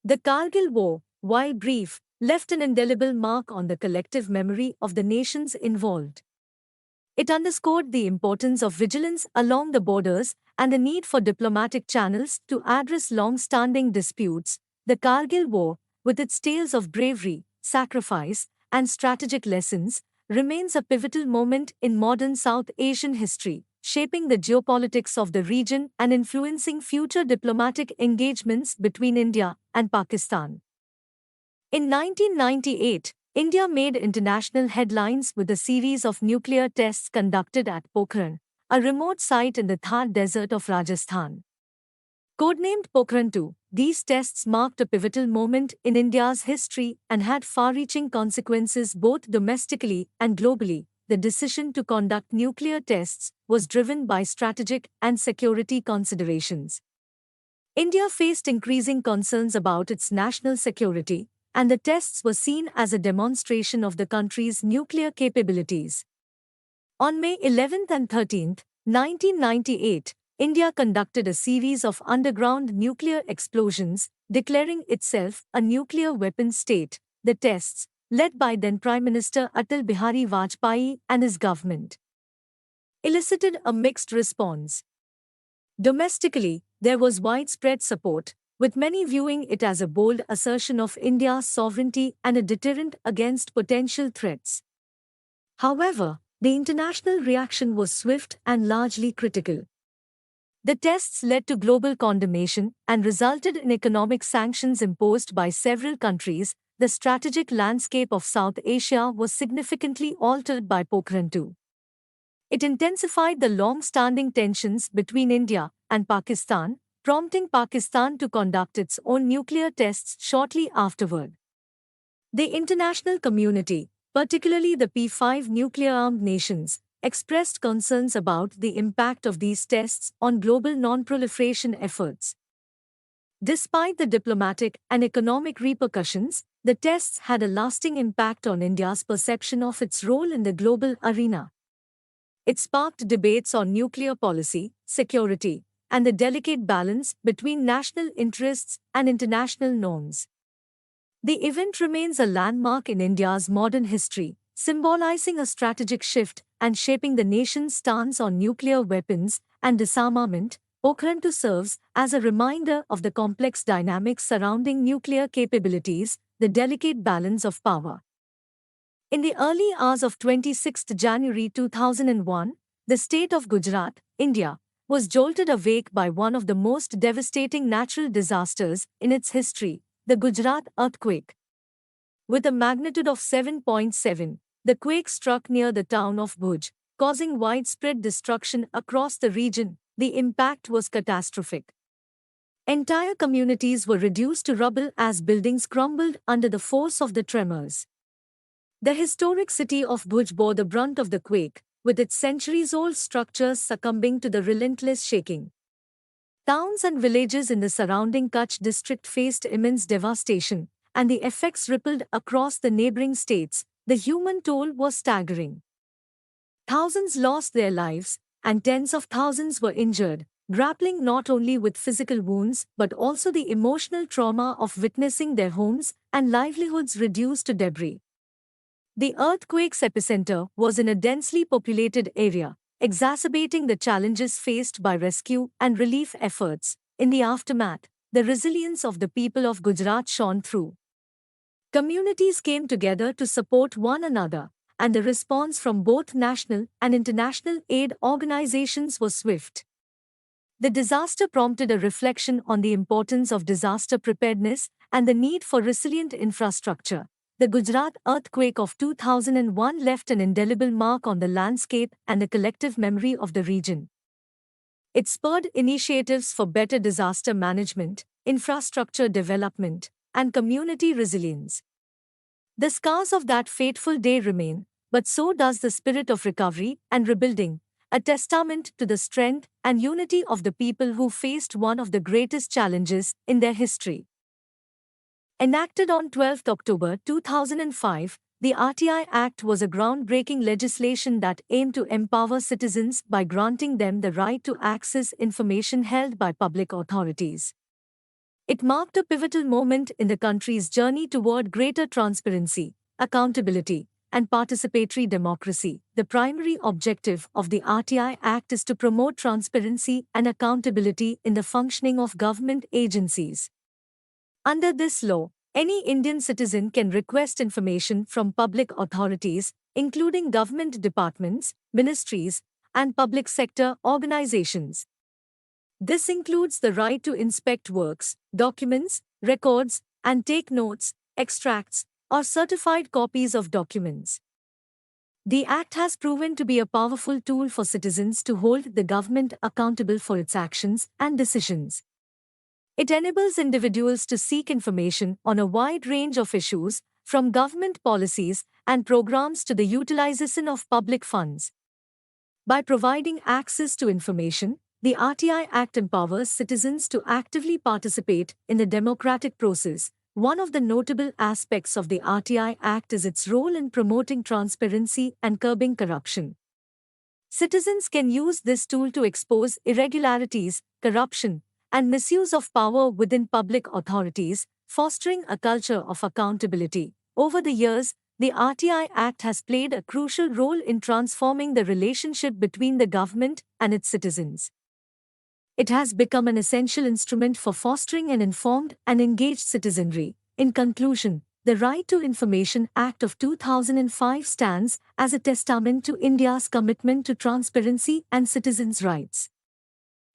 The Kargil War, while brief, left an indelible mark on the collective memory of the nations involved. It underscored the importance of vigilance along the borders and the need for diplomatic channels to address long-standing disputes. The Kargil War, with its tales of bravery, sacrifice, and strategic lessons, remains a pivotal moment in modern South Asian history, shaping the geopolitics of the region and influencing future diplomatic engagements between India and Pakistan. In 1998, India made international headlines with a series of nuclear tests conducted at Pokhran, a remote site in the Thar desert of Rajasthan. Codenamed Pokhran II, these tests marked a pivotal moment in India's history and had far-reaching consequences both domestically and globally. The decision to conduct nuclear tests was driven by strategic and security considerations. India faced increasing concerns about its national security, and the tests were seen as a demonstration of the country's nuclear capabilities. On May 11 and 13, 1998, India conducted a series of underground nuclear explosions, declaring itself a nuclear weapons state. The tests, led by then Prime Minister Atal Bihari Vajpayee and his government, elicited a mixed response. Domestically, there was widespread support, with many viewing it as a bold assertion of India's sovereignty and a deterrent against potential threats. However, the international reaction was swift and largely critical. The tests led to global condemnation and resulted in economic sanctions imposed by several countries. The strategic landscape of South Asia was significantly altered by Pokhran II. It intensified the long-standing tensions between India and Pakistan, prompting Pakistan to conduct its own nuclear tests shortly afterward. The international community, particularly the P5 nuclear-armed nations, expressed concerns about the impact of these tests on global non-proliferation efforts. Despite the diplomatic and economic repercussions, the tests had a lasting impact on India's perception of its role in the global arena. It sparked debates on nuclear policy, security, and the delicate balance between national interests and international norms. The event remains a landmark in India's modern history, symbolizing a strategic shift and shaping the nation's stance on nuclear weapons and disarmament. Pokhran II serves as a reminder of the complex dynamics surrounding nuclear capabilities, the delicate balance of power. In the early hours of 26 January 2001, the state of Gujarat, India, was jolted awake by one of the most devastating natural disasters in its history, the Gujarat Earthquake. With a magnitude of 7.7, the quake struck near the town of Bhuj, causing widespread destruction across the region. The impact was catastrophic. Entire communities were reduced to rubble as buildings crumbled under the force of the tremors. The historic city of Bhuj bore the brunt of the quake, with its centuries-old structures succumbing to the relentless shaking. Towns and villages in the surrounding Kutch district faced immense devastation, and the effects rippled across the neighboring states, the human toll was staggering. Thousands lost their lives, and tens of thousands were injured, grappling not only with physical wounds but also the emotional trauma of witnessing their homes and livelihoods reduced to debris. The earthquake's epicenter was in a densely populated area, exacerbating the challenges faced by rescue and relief efforts. In the aftermath, the resilience of the people of Gujarat shone through. Communities came together to support one another, and the response from both national and international aid organizations was swift. The disaster prompted a reflection on the importance of disaster preparedness and the need for resilient infrastructure. The Gujarat earthquake of 2001 left an indelible mark on the landscape and the collective memory of the region. It spurred initiatives for better disaster management, infrastructure development, and community resilience. The scars of that fateful day remain, but so does the spirit of recovery and rebuilding, a testament to the strength and unity of the people who faced one of the greatest challenges in their history. Enacted on 12 October 2005, the RTI Act was a groundbreaking legislation that aimed to empower citizens by granting them the right to access information held by public authorities. It marked a pivotal moment in the country's journey toward greater transparency, accountability, and participatory democracy. The primary objective of the RTI Act is to promote transparency and accountability in the functioning of government agencies. Under this law, any Indian citizen can request information from public authorities, including government departments, ministries, and public sector organizations. This includes the right to inspect works, documents, records, and take notes, extracts, or certified copies of documents. The Act has proven to be a powerful tool for citizens to hold the government accountable for its actions and decisions. It enables individuals to seek information on a wide range of issues, from government policies and programs to the utilization of public funds. By providing access to information, the RTI Act empowers citizens to actively participate in the democratic process. One of the notable aspects of the RTI Act is its role in promoting transparency and curbing corruption. Citizens can use this tool to expose irregularities, corruption, and misuse of power within public authorities, fostering a culture of accountability. Over the years, the RTI Act has played a crucial role in transforming the relationship between the government and its citizens. It has become an essential instrument for fostering an informed and engaged citizenry. In conclusion, the Right to Information Act of 2005 stands as a testament to India's commitment to transparency and citizens' rights.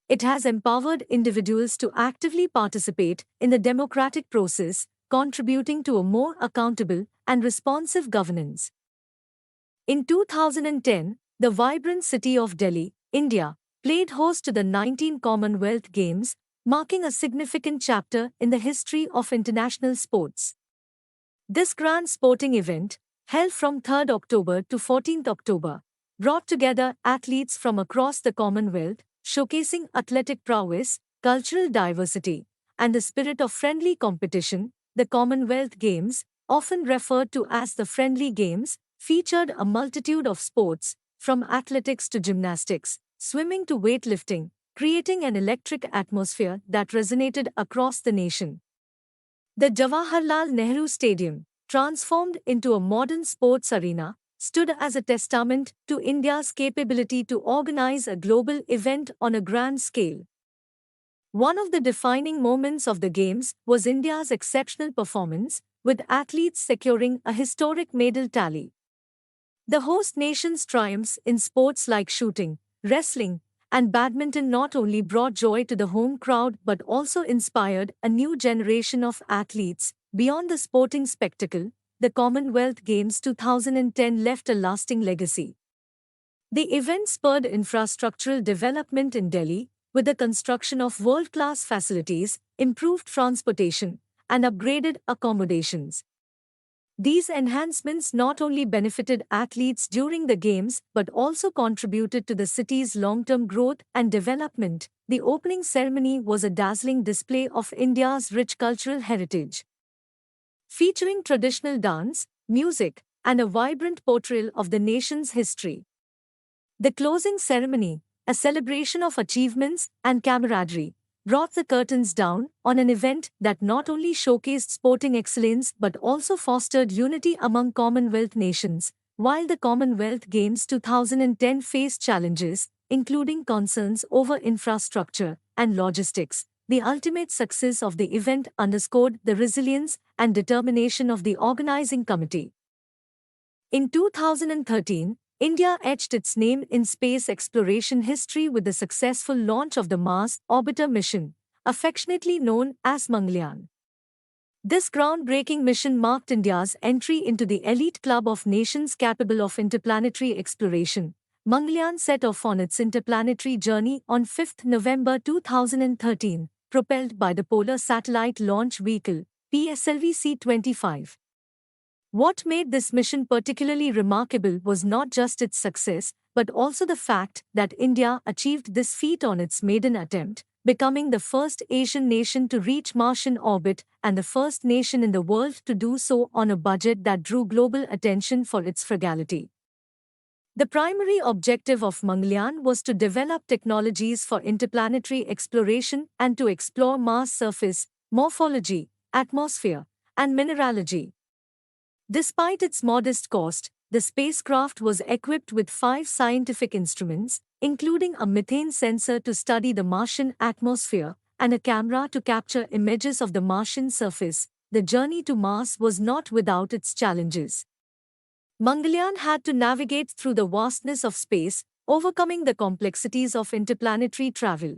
It has empowered individuals to actively participate in the democratic process, contributing to a more accountable and responsive governance. In 2010, the vibrant city of Delhi, India, played host to the 19 Commonwealth Games, marking a significant chapter in the history of international sports. This grand sporting event, held from 3rd October to 14th October, brought together athletes from across the Commonwealth, showcasing athletic prowess, cultural diversity, and the spirit of friendly competition. The Commonwealth Games, often referred to as the Friendly Games, featured a multitude of sports, from athletics to gymnastics, swimming to weightlifting, creating an electric atmosphere that resonated across the nation. The Jawaharlal Nehru Stadium, transformed into a modern sports arena, stood as a testament to India's capability to organize a global event on a grand scale. One of the defining moments of the Games was India's exceptional performance, with athletes securing a historic medal tally. The host nation's triumphs in sports like shooting, wrestling, and badminton not only brought joy to the home crowd but also inspired a new generation of athletes. Beyond the sporting spectacle, the Commonwealth Games 2010 left a lasting legacy. The event spurred infrastructural development in Delhi, with the construction of world-class facilities, improved transportation, and upgraded accommodations. These enhancements not only benefited athletes during the Games but also contributed to the city's long-term growth and development. The opening ceremony was a dazzling display of India's rich cultural heritage. featuring traditional dance, music, and a vibrant portrayal of the nation's history. The closing ceremony, a celebration of achievements and camaraderie, brought the curtains down on an event that not only showcased sporting excellence but also fostered unity among Commonwealth nations. While the Commonwealth Games 2010 faced challenges, including concerns over infrastructure and logistics, the ultimate success of the event underscored the resilience and determination of the organizing committee. In 2013, India etched its name in space exploration history with the successful launch of the Mars Orbiter mission, affectionately known as Mangalyaan. This groundbreaking mission marked India's entry into the elite club of nations capable of interplanetary exploration. Mangalyaan set off on its interplanetary journey on 5 November 2013, propelled by the Polar Satellite Launch Vehicle, PSLV-C-25. What made this mission particularly remarkable was not just its success, but also the fact that India achieved this feat on its maiden attempt, becoming the first Asian nation to reach Martian orbit and the first nation in the world to do so on a budget that drew global attention for its frugality. The primary objective of Mangalyaan was to develop technologies for interplanetary exploration and to explore Mars' surface, morphology, atmosphere, and mineralogy. Despite its modest cost, the spacecraft was equipped with 5 scientific instruments, including a methane sensor to study the Martian atmosphere and a camera to capture images of the Martian surface. The journey to Mars was not without its challenges. Mangalyaan had to navigate through the vastness of space, overcoming the complexities of interplanetary travel.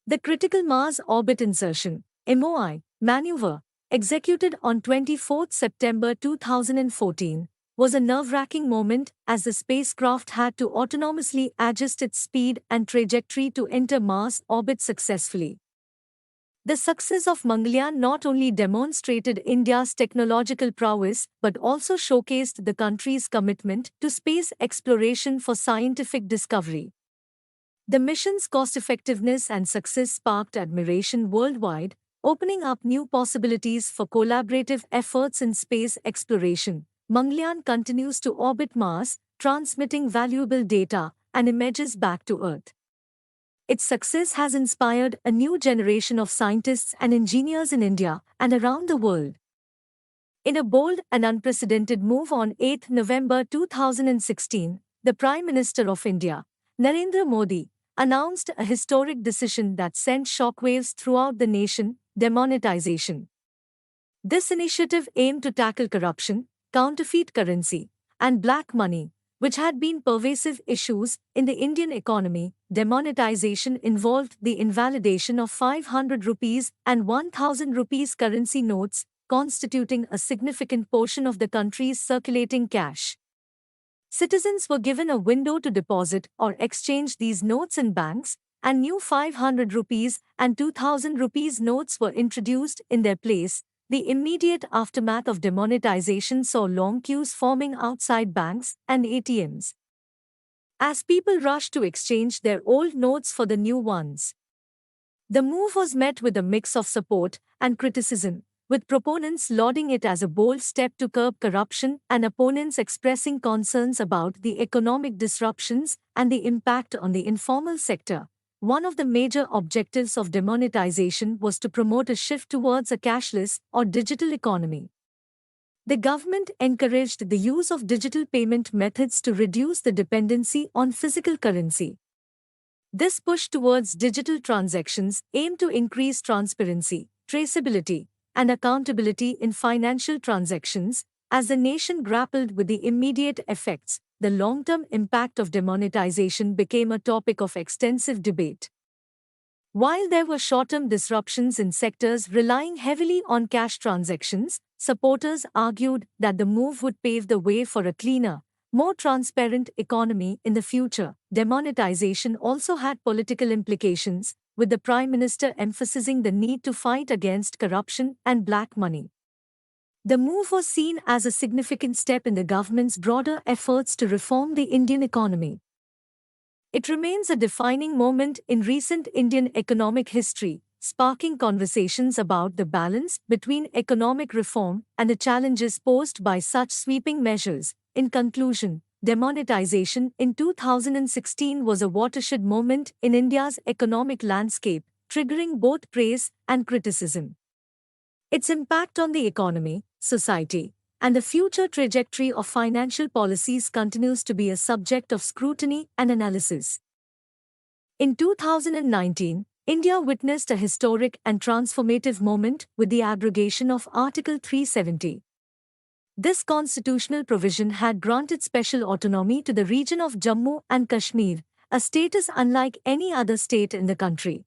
The critical Mars orbit insertion (MOI) maneuver, executed on 24 September 2014, was a nerve-wracking moment as the spacecraft had to autonomously adjust its speed and trajectory to enter Mars orbit successfully. The success of Mangalyaan not only demonstrated India's technological prowess but also showcased the country's commitment to space exploration for scientific discovery. The mission's cost-effectiveness and success sparked admiration worldwide, opening up new possibilities for collaborative efforts in space exploration. Mangalyaan continues to orbit Mars, transmitting valuable data and images back to Earth. Its success has inspired a new generation of scientists and engineers in India and around the world. In a bold and unprecedented move on 8 November 2016, the Prime Minister of India, Narendra Modi, announced a historic decision that sent shockwaves throughout the nation: demonetization. This initiative aimed to tackle corruption, counterfeit currency, and black money, which had been pervasive issues in the Indian economy. Demonetization involved the invalidation of 500 rupees and 1000 rupees currency notes, constituting a significant portion of the country's circulating cash. Citizens were given a window to deposit or exchange these notes in banks, and new 500 rupees and 2000 rupees notes were introduced in their place. The immediate aftermath of demonetization saw long queues forming outside banks and ATMs, as people rushed to exchange their old notes for the new ones. The move was met with a mix of support and criticism, with proponents lauding it as a bold step to curb corruption and opponents expressing concerns about the economic disruptions and the impact on the informal sector. One of the major objectives of demonetization was to promote a shift towards a cashless or digital economy. The government encouraged the use of digital payment methods to reduce the dependency on physical currency. This push towards digital transactions aimed to increase transparency, traceability, and accountability in financial transactions. As the nation grappled with the immediate effects, the long-term impact of demonetization became a topic of extensive debate. While there were short-term disruptions in sectors relying heavily on cash transactions, supporters argued that the move would pave the way for a cleaner, more transparent economy in the future. Demonetization also had political implications, with the Prime Minister emphasizing the need to fight against corruption and black money. The move was seen as a significant step in the government's broader efforts to reform the Indian economy. It remains a defining moment in recent Indian economic history, sparking conversations about the balance between economic reform and the challenges posed by such sweeping measures. In conclusion, demonetization in 2016 was a watershed moment in India's economic landscape, triggering both praise and criticism. Its impact on the economy, society, and the future trajectory of financial policies continues to be a subject of scrutiny and analysis. In 2019, India witnessed a historic and transformative moment with the abrogation of Article 370. This constitutional provision had granted special autonomy to the region of Jammu and Kashmir, a status unlike any other state in the country.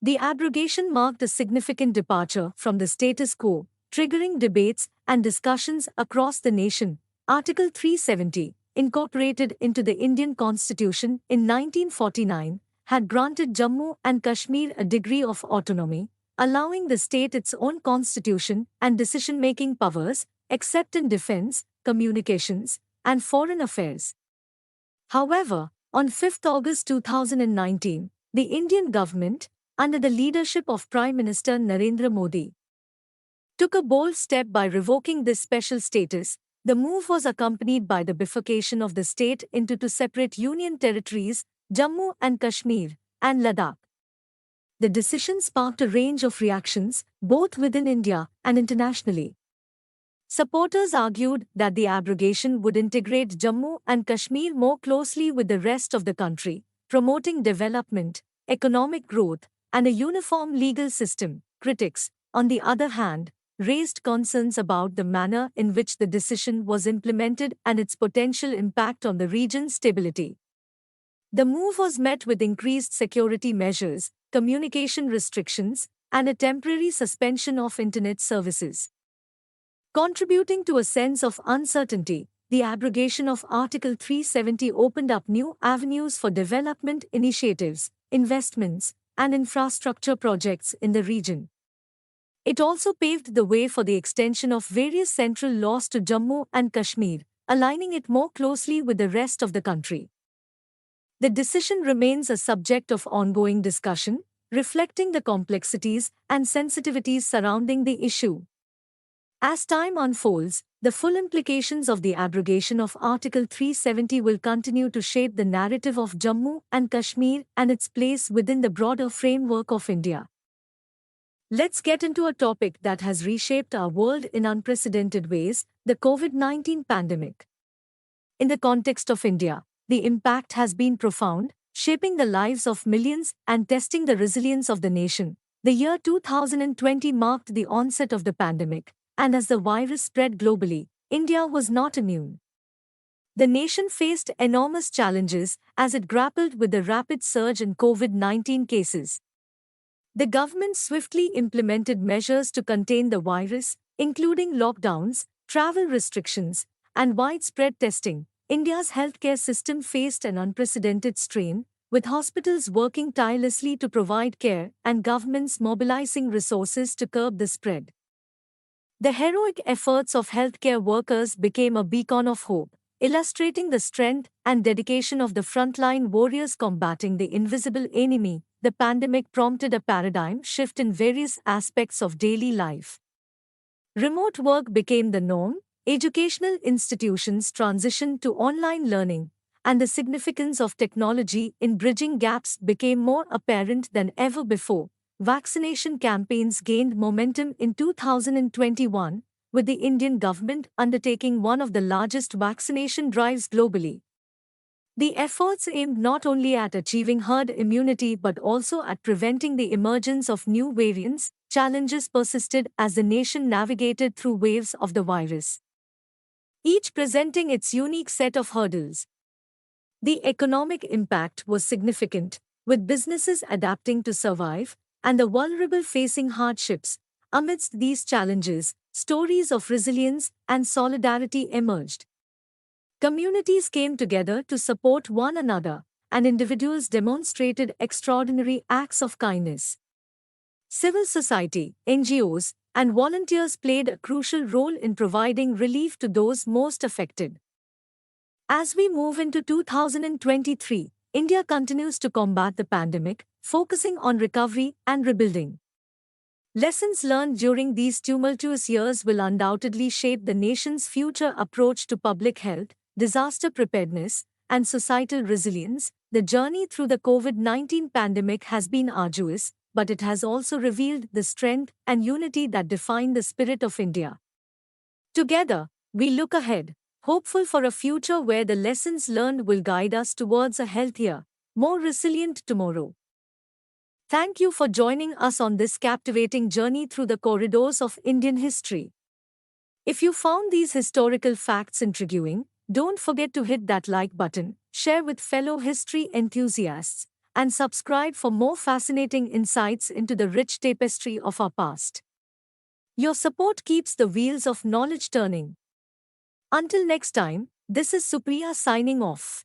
The abrogation marked a significant departure from the status quo, triggering debates and discussions across the nation. Article 370, incorporated into the Indian Constitution in 1949, had granted Jammu and Kashmir a degree of autonomy, allowing the state its own constitution and decision-making powers, except in defense, communications, and foreign affairs. However, on 5 August 2019, the Indian government, under the leadership of Prime Minister Narendra Modi, took a bold step by revoking this special status. The move was accompanied by the bifurcation of the state into two separate union territories, Jammu and Kashmir, and Ladakh. The decision sparked a range of reactions, both within India and internationally. Supporters argued that the abrogation would integrate Jammu and Kashmir more closely with the rest of the country, promoting development, economic growth, and a uniform legal system. Critics, on the other hand, raised concerns about the manner in which the decision was implemented and its potential impact on the region's stability. The move was met with increased security measures, communication restrictions, and a temporary suspension of internet services. Contributing to a sense of uncertainty, the abrogation of Article 370 opened up new avenues for development initiatives, investments, and infrastructure projects in the region. It also paved the way for the extension of various central laws to Jammu and Kashmir, aligning it more closely with the rest of the country. The decision remains a subject of ongoing discussion, reflecting the complexities and sensitivities surrounding the issue. As time unfolds, the full implications of the abrogation of Article 370 will continue to shape the narrative of Jammu and Kashmir and its place within the broader framework of India. Let's get into a topic that has reshaped our world in unprecedented ways, the COVID-19 pandemic. In the context of India, the impact has been profound, shaping the lives of millions and testing the resilience of the nation. The year 2020 marked the onset of the pandemic, and as the virus spread globally, India was not immune. The nation faced enormous challenges as it grappled with the rapid surge in COVID-19 cases. The government swiftly implemented measures to contain the virus, including lockdowns, travel restrictions, and widespread testing. India's healthcare system faced an unprecedented strain, with hospitals working tirelessly to provide care and governments mobilizing resources to curb the spread. The heroic efforts of healthcare workers became a beacon of hope, illustrating the strength and dedication of the frontline warriors combating the invisible enemy. The pandemic prompted a paradigm shift in various aspects of daily life. Remote work became the norm, educational institutions transitioned to online learning, and the significance of technology in bridging gaps became more apparent than ever before. Vaccination campaigns gained momentum in 2021, with the Indian government undertaking one of the largest vaccination drives globally. The efforts aimed not only at achieving herd immunity but also at preventing the emergence of new variants. Challenges persisted as the nation navigated through waves of the virus, each presenting its unique set of hurdles. The economic impact was significant, with businesses adapting to survive and the vulnerable facing hardships. Amidst these challenges, stories of resilience and solidarity emerged. Communities came together to support one another, and individuals demonstrated extraordinary acts of kindness. Civil society, NGOs, and volunteers played a crucial role in providing relief to those most affected. As we move into 2023, India continues to combat the pandemic, focusing on recovery and rebuilding. Lessons learned during these tumultuous years will undoubtedly shape the nation's future approach to public health, disaster preparedness, and societal resilience. The journey through the COVID-19 pandemic has been arduous, but it has also revealed the strength and unity that define the spirit of India. Together, we look ahead, hopeful for a future where the lessons learned will guide us towards a healthier, more resilient tomorrow. Thank you for joining us on this captivating journey through the corridors of Indian history. If you found these historical facts intriguing, don't forget to hit that like button, share with fellow history enthusiasts, and subscribe for more fascinating insights into the rich tapestry of our past. Your support keeps the wheels of knowledge turning. Until next time, this is Supriya signing off.